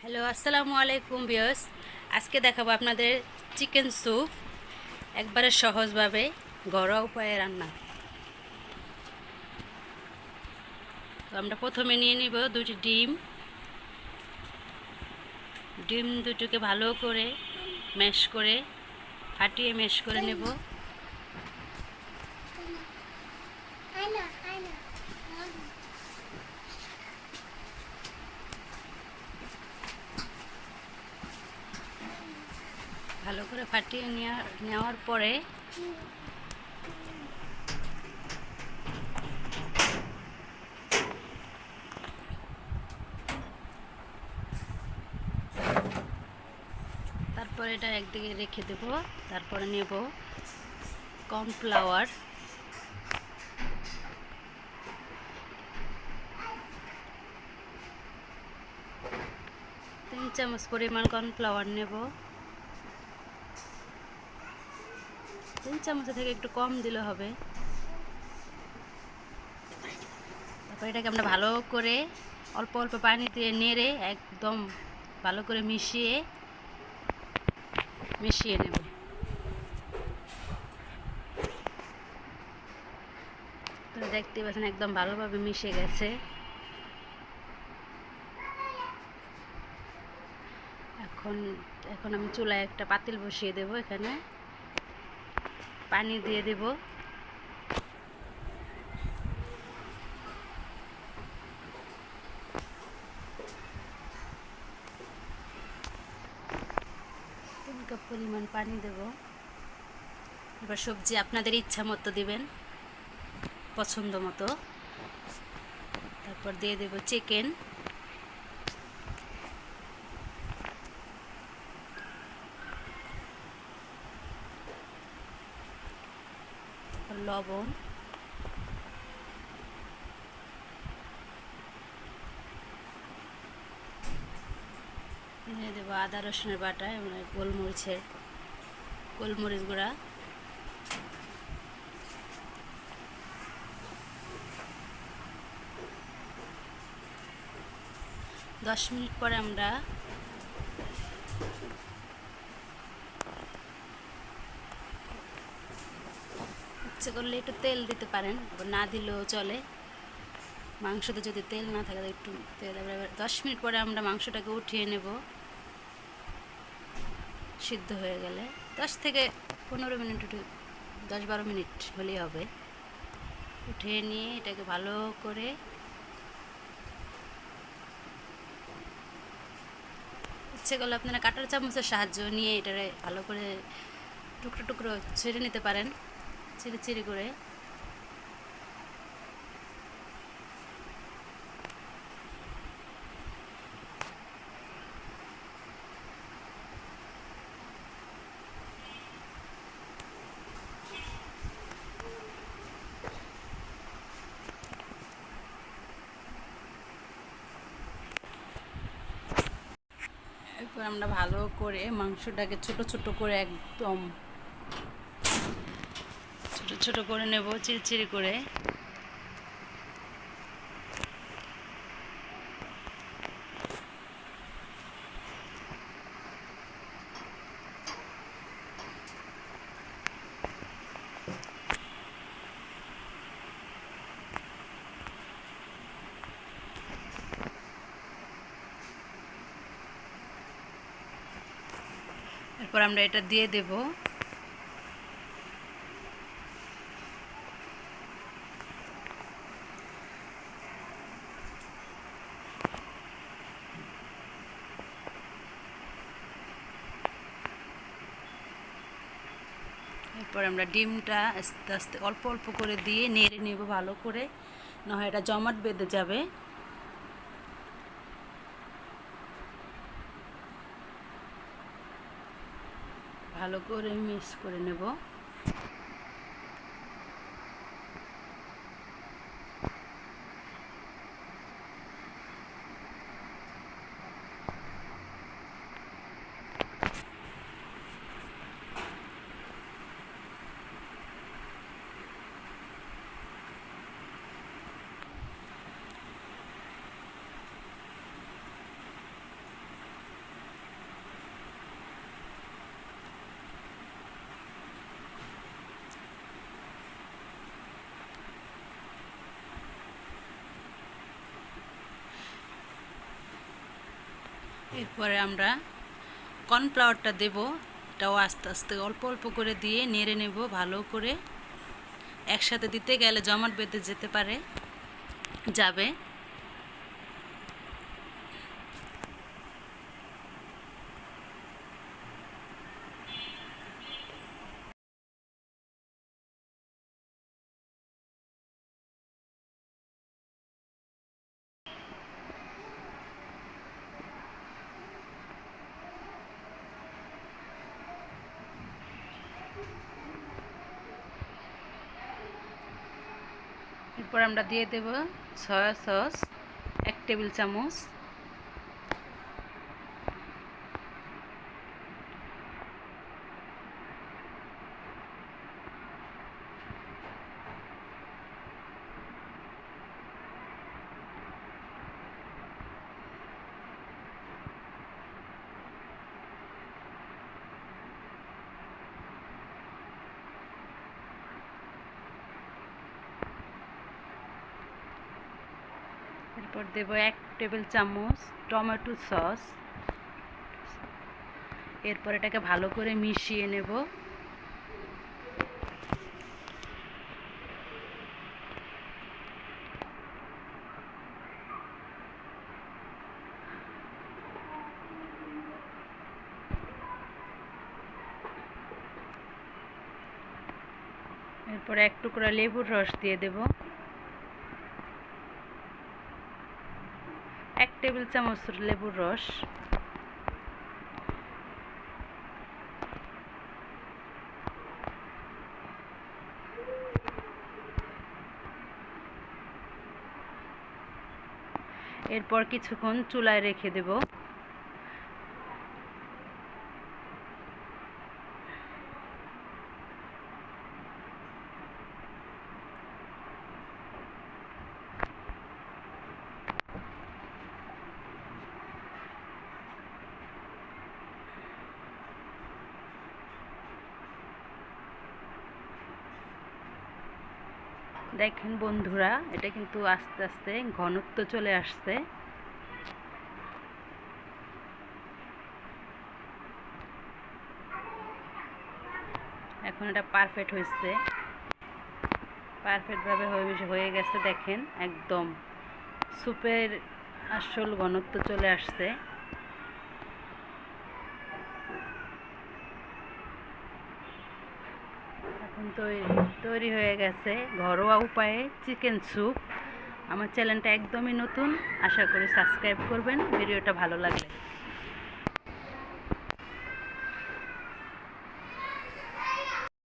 Hello, আসসালামু আলাইকুম viewers. আজকে দেখাবো আপনাদের চিকেন স্যুপ একবারে সহজভাবে ঘরোয়া উপায়ে রান্না। তো আমরা প্রথমে নিয়ে নিব দুটি ডিম। ডিম দুটোকে ভালো করে ম্যাশ করে ফাটিয়ে ম্যাশ করে নেব। ভালো করে ফাটিয়ে নেওয়ার পরে তারপরে এটা একদিকে রেখে দেব। তারপরে নেব কর্নফ্লাওয়ার, 3 চামচ পরিমাণ কর্নফ্লাওয়ার নেব। 3 চামচ থেকে একটু কম দিলে হবে। তারপর এটাকে আমরা ভালো করে অল্প অল্প পানি দিয়ে নেড়ে একদম ভালো করে মিশিয়ে নেব। তো দেখতে পাচ্ছেন একদম ভালোভাবে মিশে গেছে। এখন এখন আমি চুলায় একটা পাতিল বসিয়ে দেব। এখানে পানি দিয়ে দেব। তিন কাপ পরিমাণ পানি দেব। এবার সবজি আপনাদের ইচ্ছা মতো দিবেন, পছন্দ মতো। তারপর দিয়ে দেব চিকেন, লবণ, দিয়ে দেবো আদা রসুনের বাটা এবং গোলমরিচ গুঁড়া। দশ মিনিট পরে আমরা ইচ্ছে করলে একটু তেল দিতে পারেন, না দিলেও চলে। মাংসতে যদি তেল না থাকে একটু তেল। এবার 10 মিনিট পরে আমরা মাংসটাকে উঠিয়ে নেব। সিদ্ধ হয়ে গেলে 10 থেকে 15 মিনিট, 10-12 মিনিট হলেই হবে। উঠিয়ে নিয়ে এটাকে ভালো করে ইচ্ছে করলে আপনারা কাঁটার চামচের সাহায্য নিয়ে এটারে ভালো করে টুকরো টুকরো ছেড়ে নিতে পারেন, চিরি চিরি করে। এরপর আমরা ভালো করে মাংসটাকে ছোট ছোট করে একদম ছোট ছোট করে নেব, চিরচিরি করে। এরপর আমরা এটা দিয়ে দেব। এরপর আমরা ডিমটা আস্তে আস্তে অল্প অল্প করে দিয়ে নেড়ে নেব ভালো করে, না হয় এটা জমাট বেঁধে যাবে। ভালো করে মিক্স করে নেব। এরপরে আমরা কর্নফ্লাওয়ারটা দেব, এটাও আস্তে আস্তে অল্প অল্প করে দিয়ে নেড়ে নেব ভালো করে। একসাথে দিতে গেলে জমাট বেঁধে যেতে পারে, যাবে। এরপর আমরা দিয়ে দেব সয়া সস 1 টেবিল চামচ। এরপর দেব 1 টেবিল চামচ টমেটো সস। এরপর এটাকে ভালো করে মিশিয়ে নেব। এরপর 1 টুকরা লেবুর রস দিয়ে দেব। 1 টেবিল চামচ লেবুর রস। এরপর কিছুক্ষণ চুলায় রেখে দেব। দেখেন বন্ধুরা, এটা কিন্তু আস্তে আস্তে ঘনত্ব চলে আসছে। এখন এটা পারফেক্ট হয়েছে, পারফেক্টভাবে হয়ে গেছে। দেখেন একদম স্যুপের আসল ঘনত্ব চলে আসছে। এখন তৈরি হয়ে গেছে ঘরোয়া উপায়ে চিকেন স্যুপ। আমার চ্যানেলটা একদমই নতুন, আশা করি সাবস্ক্রাইব করবেন ভিডিওটা ভালো লাগলে।